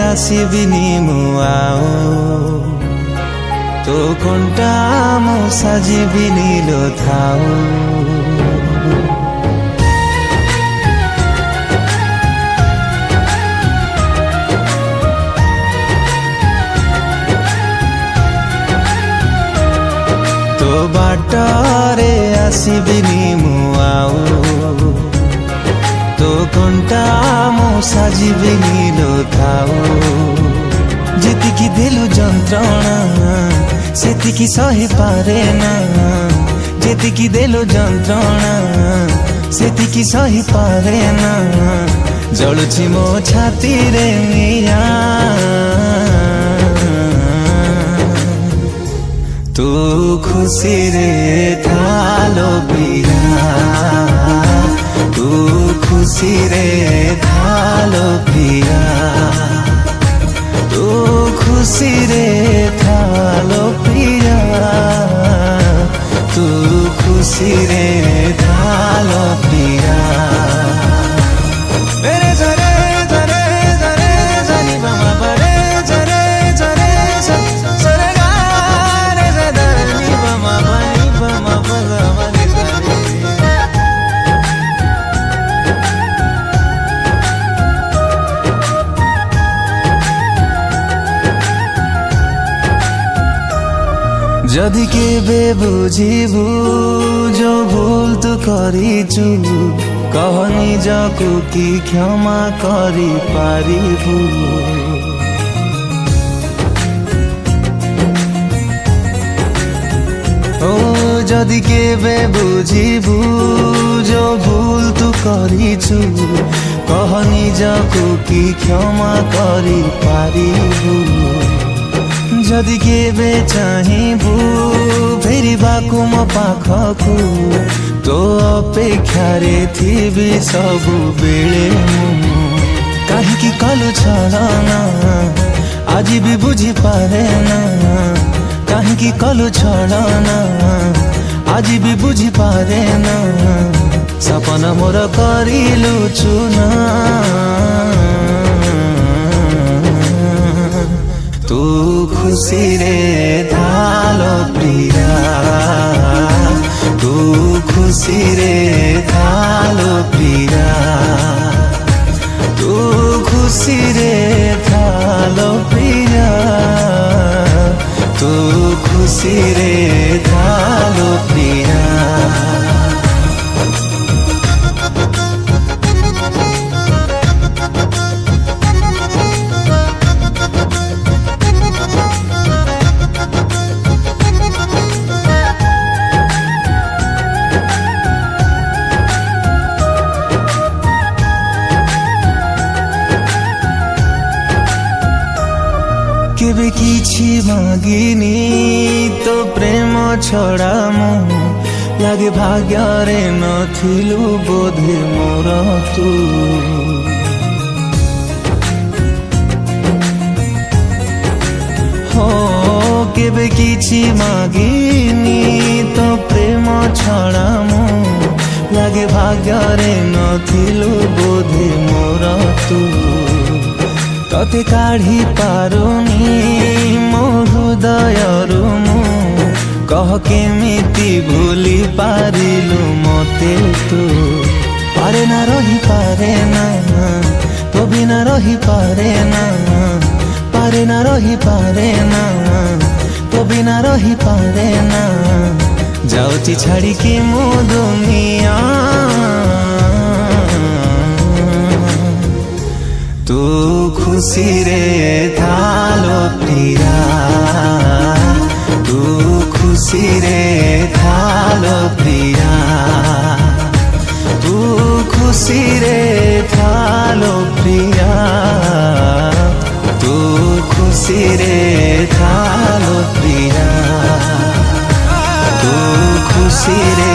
ଆସିବିନି ମୁଁ ଆଉ ତୋ କଣ୍ଟା ମୁଁ ସାଜିବିନି ଲୋ ଥାଉ। ତୋ ବାଟରେ ଆସିବିନି ମୁଁ ଆଉ ତୋ କଣ୍ଟା ମୁଁ ସାଜିବିନି ଲୋ ଥାଉ। ଯେତିକି ଦେଲୁ ଯନ୍ତ୍ରଣା ସେତିକି ସହିପାରେ ନା, ଯେତିକି ଦେଲୁ ଯନ୍ତ୍ରଣା ସେତିକି ସହିପାରେ ନା। ଜଳୁଛି ମୋ ଛାତିରେ ନିଆଁ, ତୁ ଖୁସିରେ ଥାଲୋ ପ୍ରିୟା, ତୁ ଖୁସିରେ ଥାଲୋ ପ୍ରିୟା, ତୁ ଖୁସିରେ ଥାଲୋ ପ୍ରିୟା, ତୁ ଖୁସିରେ ଥାଲୋ ପ୍ରିୟା। যদি কেবে বুঝিবু जो ভুল তু করিছু, কহ নিজকু কি ক্ষমা করি পারিবু। ও যদি কেবে বুঝিবু जो ভুল তু করিছু, কহ নিজকু কি ক্ষমা করি পারিবু। যদি কেবে চাহিবু ফেরিବାକୁ ମୋ ପାଖକୁ, ତୋ ଅପେକ୍ଷାରେ ଥିବି ସବୁବେଳେ ମୁଁ। କାହିଁକି କଲୁ ଛଳନା ଆଜି ବି ବୁଝିପାରେ ନା, କାହିଁକି କଲୁ ଛଳନା ଆଜି ବି ବୁଝିପାରେ ନା। ସପନ ମୋର କରିଲୁ ଚୁନା, ତୁ ଖୁସିରେ ଥାଲୋ ପ୍ରିୟା, ତୁ ଖୁସିରେ ଥାଲୋ ପ୍ରିୟା, ତୁ ଖୁସିରେ ଥାଲୋ ପ୍ରିୟା, ତୁ ଖୁସିରେ ଥାଲୋ ପ୍ରିୟା। কেবে কিছু মাগিনি তো প্রেম ছড়া মু, লাগে ভাগ্যরে নথিলু বোধে মোর তু। হো কেবে কিছু মাগিনি তো প্রেম ছড়া মু, লাগে ভাগ্যরে নথিলু বোধে মোর তু। ততে কাঢ়ি পাରୁନି ମୋ ହୃଦୟରୁ ମୁଁ, କହ କେମିତି ଭୁଲି ପାରିଲୁ ମତେ ତୁ। ପାରେ ନା ରହିପାରେ ନା ତୋ ବିନା ରହିପାରେ ନା, ପାରେ ନା ରହିପାରେ ନା ତୋ ବିନା ରହିପାରେ ନା। ଯାଉଛି ଛାଡ଼ିକି ମୁଁ ଦୁନିଆ, ତୁ ଖୁସିରେ ଥାଲୋ ପ୍ରିୟା, ତୁ ଖୁସିରେ ଥାଲୋ ପ୍ରିୟା, ତୁ ଖୁସିରେ ଥାଲୋ ପ୍ରିୟା, ତୁ ଖୁସିରେ ଥାଲୋ ପ୍ରିୟା, ତୁ ଖୁସିରେ